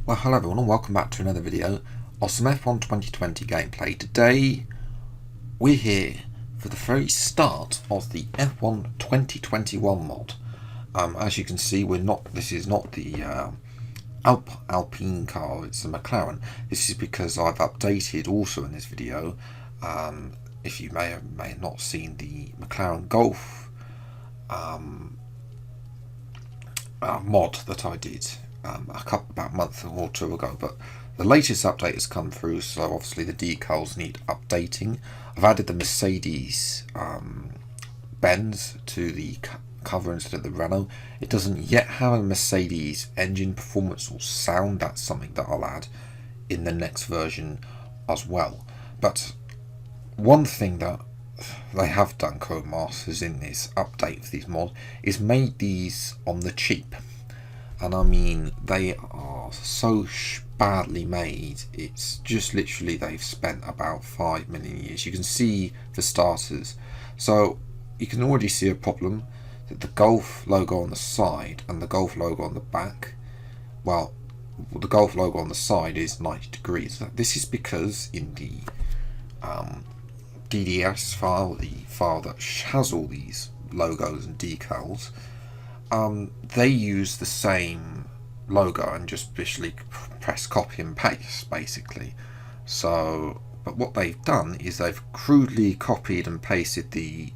Well, hello everyone and welcome back to another video of some F1 2020 gameplay. Today we're here for the very start of the F1 2021 mod. As you can see, this is not the Alpine car, it's a McLaren. This is because I've updated also in this video, if you may have not seen the McLaren Golf mod that I did about a month or two ago, but the latest update has come through, so obviously the decals need updating. I've added the Mercedes Benz to the cover instead of the Renault. It doesn't yet have a Mercedes engine performance or sound. That's something that I'll add in the next version as well. But one thing that they have done, Codemasters, in this update for these mods is made these on the cheap. And I mean, they are so badly made. It's just literally they've spent about 5 million years. You can see for starters. So you can already see a problem that the Golf logo on the side and the Golf logo on the back, well, the Golf logo on the side is 90 degrees. This is because in the DDS file, the file that has all these logos and decals, they use the same logo and just literally press copy and paste basically. So, but what they've done is they've crudely copied and pasted the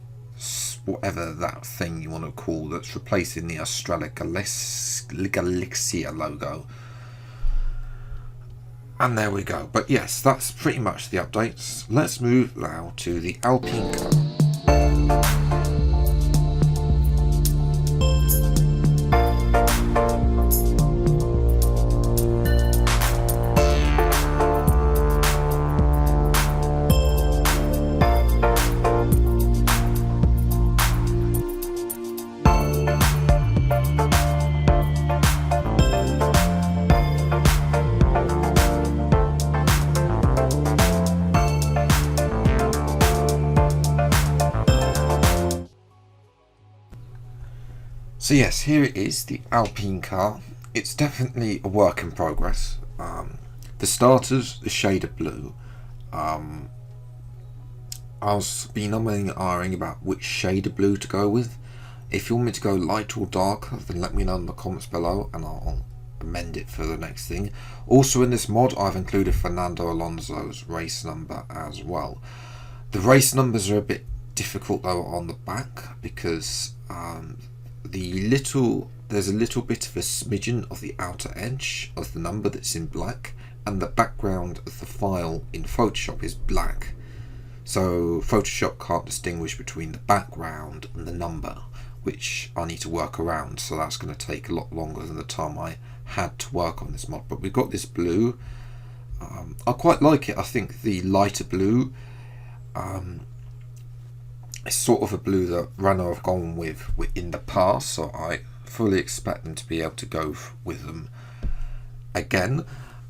whatever that thing you want to call that's replacing the Galaxia logo. And there we go. But yes, that's pretty much the updates. Let's move now to the Alpine car. So yes, here it is, the Alpine car. It's definitely a work in progress. The starters, the shade of blue. I was been umming and ahhing about which shade of blue to go with. If you want me to go light or darker, then let me know in the comments below and I'll amend it for the next thing. Also in this mod, I've included Fernando Alonso's race number as well. The race numbers are a bit difficult though on the back because there's a little bit of a smidgen of the outer edge of the number that's in black, and the background of the file in Photoshop is black, so Photoshop can't distinguish between the background and the number, which I need to work around, so that's going to take a lot longer than the time I had to work on this mod. But we've got this blue. I quite like it. I think the lighter blue, it's sort of a blue that Renault have gone with in the past, so I fully expect them to be able to go with them again.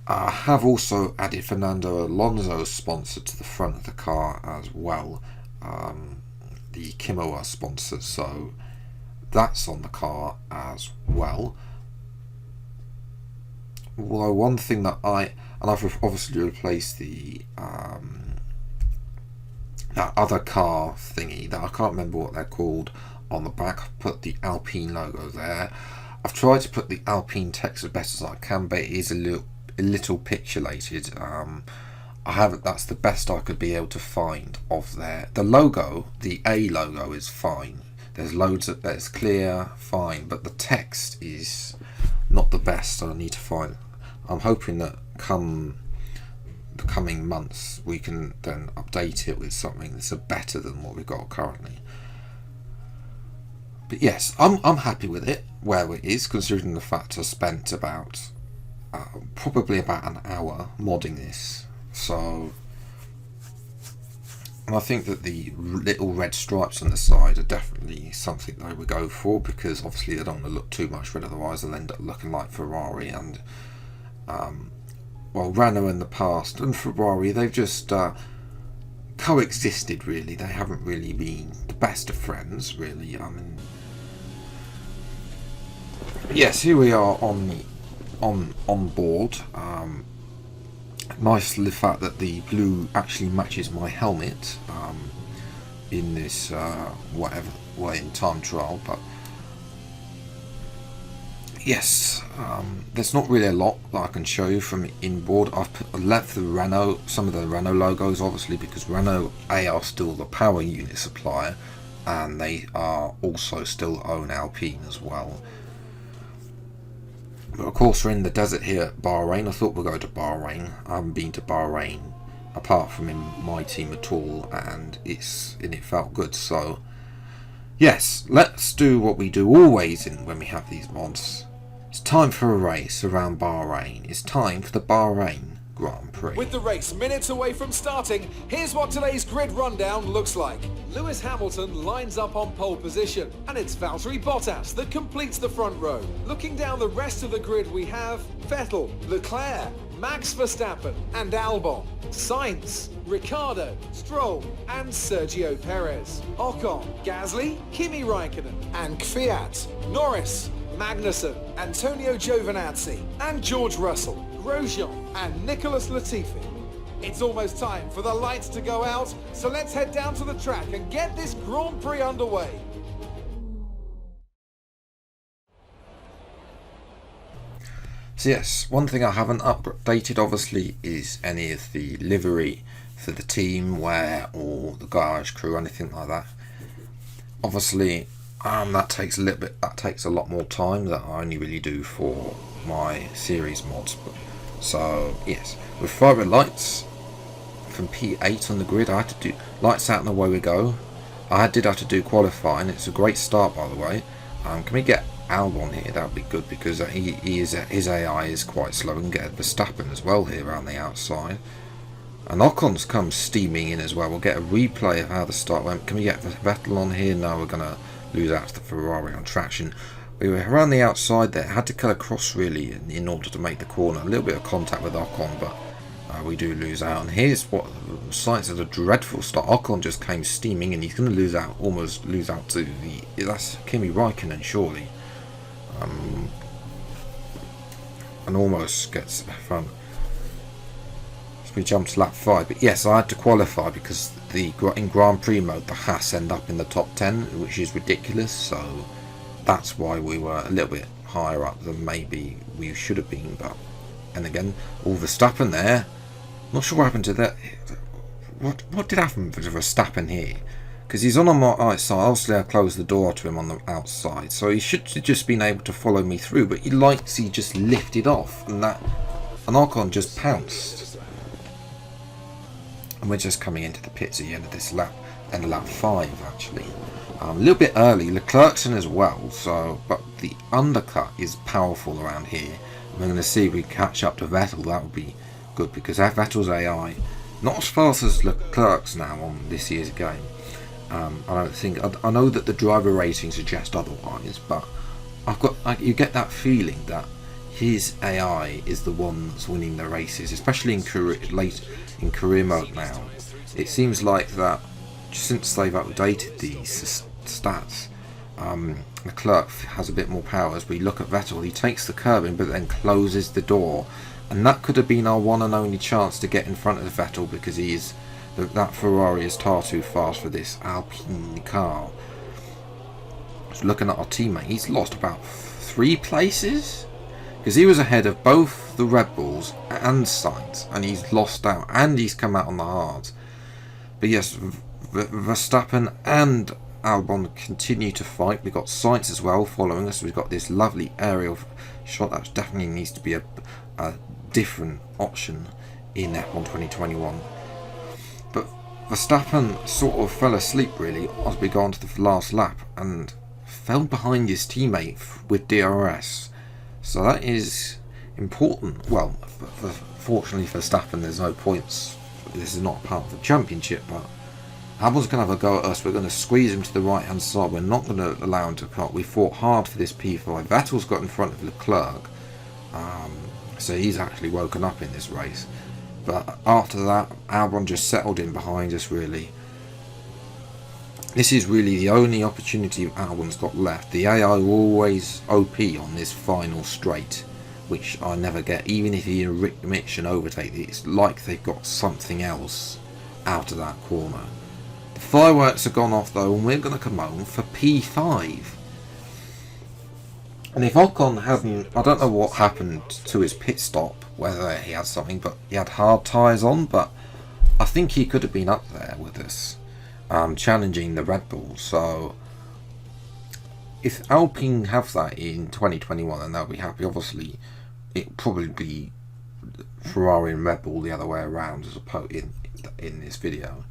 I have also added Fernando Alonso's sponsor to the front of the car as well, the Kimoa sponsor, so that's on the car as well. Well, one thing that I've obviously replaced the that other car thingy that I can't remember what they're called on the back. I've put the Alpine logo there. I've tried to put the Alpine text as best as I can, but it is a little pixelated. I haven't. That's the best I could be able to find of there. The logo, the A logo, is fine. There's loads of that's clear, fine, but the text is not the best. So I need to find. I'm hoping that come the coming months we can then update it with something that's better than what we've got currently. But yes, I'm happy with it where it is, considering the fact I spent about probably about an hour modding this. So, and I think that the little red stripes on the side are definitely something they would go for, because obviously they don't want to look too much red, otherwise they'll end up looking like Ferrari and well, Renault in the past and Ferrari, they've just coexisted really. They haven't really been the best of friends really. I mean, yes, here we are on the on board. Nice the fact that the blue actually matches my helmet in this whatever way in time trial, but yes, there's not really a lot that I can show you from inboard. I've left the Renault, some of the Renault logos obviously, because Renault are still the power unit supplier, and they are also still own Alpine as well. But of course we're in the desert here at Bahrain. I thought we'd go to Bahrain. I haven't been to Bahrain apart from in my team at all, and it felt good. So yes, let's do what we do always when we have these mods. It's time for a race around Bahrain. It's time for the Bahrain Grand Prix. With the race minutes away from starting, here's what today's grid rundown looks like. Lewis Hamilton lines up on pole position, and it's Valtteri Bottas that completes the front row. Looking down the rest of the grid, we have Vettel, Leclerc, Max Verstappen and Albon, Sainz, Ricciardo, Stroll and Sergio Perez, Ocon, Gasly, Kimi Raikkonen and Kvyat, Norris, Magnussen, Antonio Giovinazzi and George Russell, Grosjean and Nicholas Latifi. It's almost time for the lights to go out, so let's head down to the track and get this Grand Prix underway. So yes, one thing I haven't updated obviously is any of the livery for the team wear or the garage crew, anything like that. Obviously that takes a lot more time that I only really do for my series mods. So yes, with fibre lights from P8 on the grid, I had to do lights out and away we go. I did have to do qualifying. It's a great start, by the way. Can we get Albon here? That would be good, because his AI is quite slow. We can get Verstappen as well here around the outside. And Ocon's come steaming in as well. We'll get a replay of how the start went. Can we get Vettel on here? No, we're going to lose out to the Ferrari on traction. We were around the outside there. Had to cut across really in order to make the corner. A little bit of contact with Ocon, but we do lose out. And here's what Sainz had a dreadful start. Ocon just came steaming in. He's going to lose out, almost lose out to that's Kimi Raikkonen surely. And almost gets front. So we jumped to lap 5. But yes, I had to qualify because in Grand Prix mode the Haas end up in the top 10, which is ridiculous. So that's why we were a little bit higher up than maybe we should have been. But and again, all Verstappen there. Not sure what happened to that. What did happen to Verstappen here? Because he's on my outside. Obviously I closed the door to him on the outside, so he should have just been able to follow me through, but he just lifted off, and Ocon just pounced. And we're just coming into the pits at the end of this lap, end of lap 5 actually. A little bit early, Leclerc's in as well, but the undercut is powerful around here. We're going to see if we catch up to Vettel. That would be good, because Vettel's AI not as fast as Leclerc's now on this year's game. I don't think. I know that the driver rating suggests otherwise, but you get that feeling that his AI is the one that's winning the races, especially in career mode now. It seems like that since they've updated these stats, Leclerc has a bit more power. As we look at Vettel, he takes the curb in, but then closes the door, and that could have been our one and only chance to get in front of Vettel, because that Ferrari is far too fast for this Alpine car. So looking at our teammate, he's lost about 3 places, because he was ahead of both the Red Bulls and Sainz, and he's lost out, and he's come out on the hards. But yes, Verstappen and Albon continue to fight. We've got Sainz as well following us. We've got this lovely aerial shot that definitely needs to be a different option in F1 2021. But Verstappen sort of fell asleep really as we got on to the last lap and fell behind his teammate with DRS. So that is important. Well, fortunately for Verstappen, there's no points. This is not part of the championship, but Albon's going to have a go at us. We're going to squeeze him to the right hand side. We're not going to allow him to cut. We fought hard for this P5. Vettel's got in front of Leclerc, so he's actually woken up in this race. But after that, Albon just settled in behind us really. This is really the only opportunity Albon's got left. The AI are always OP on this final straight. which I never get. Even if he admits an overtake, it's like they've got something else out of that corner. The fireworks have gone off though, and we're going to come home for P5. And if Ocon hadn't, I don't know what happened to his pit stop, whether he had something, but he had hard tyres on, but I think he could have been up there with us, challenging the Red Bull. So if Alpine have that in 2021, then they'll be happy. Obviously, it'll probably be Ferrari and Red Bull the other way around, as opposed in this video.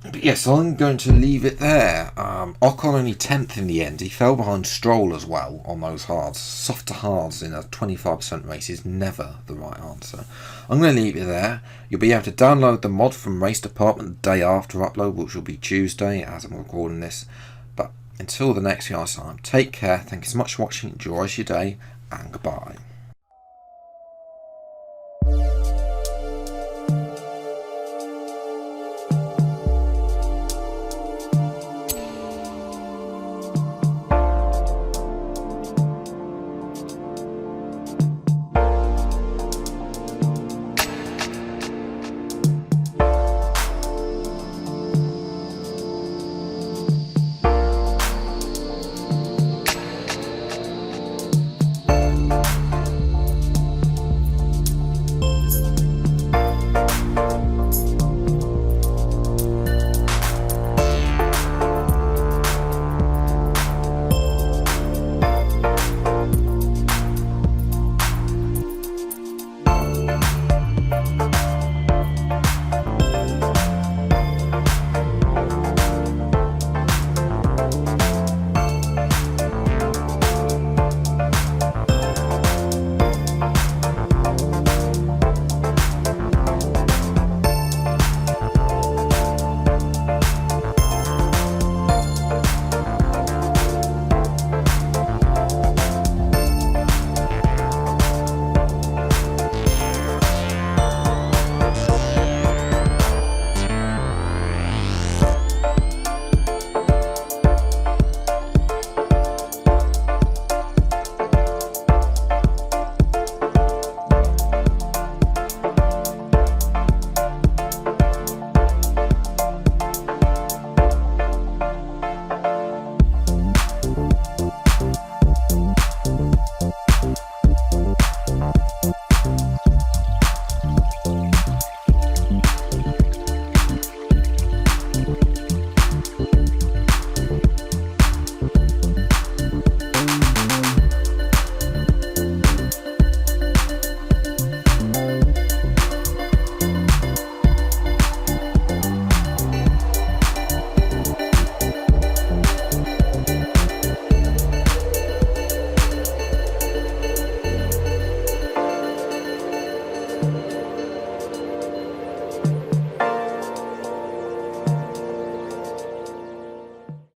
But yes, I'm going to leave it there. Ocon only 10th in the end. He fell behind Stroll as well on those hards. Softer hards in a 25% race is never the right answer. I'm going to leave it there. You'll be able to download the mod from Race Department the day after upload, which will be Tuesday as I'm recording this. But until the next time, take care. Thank you so much for watching. Enjoy your day, and goodbye.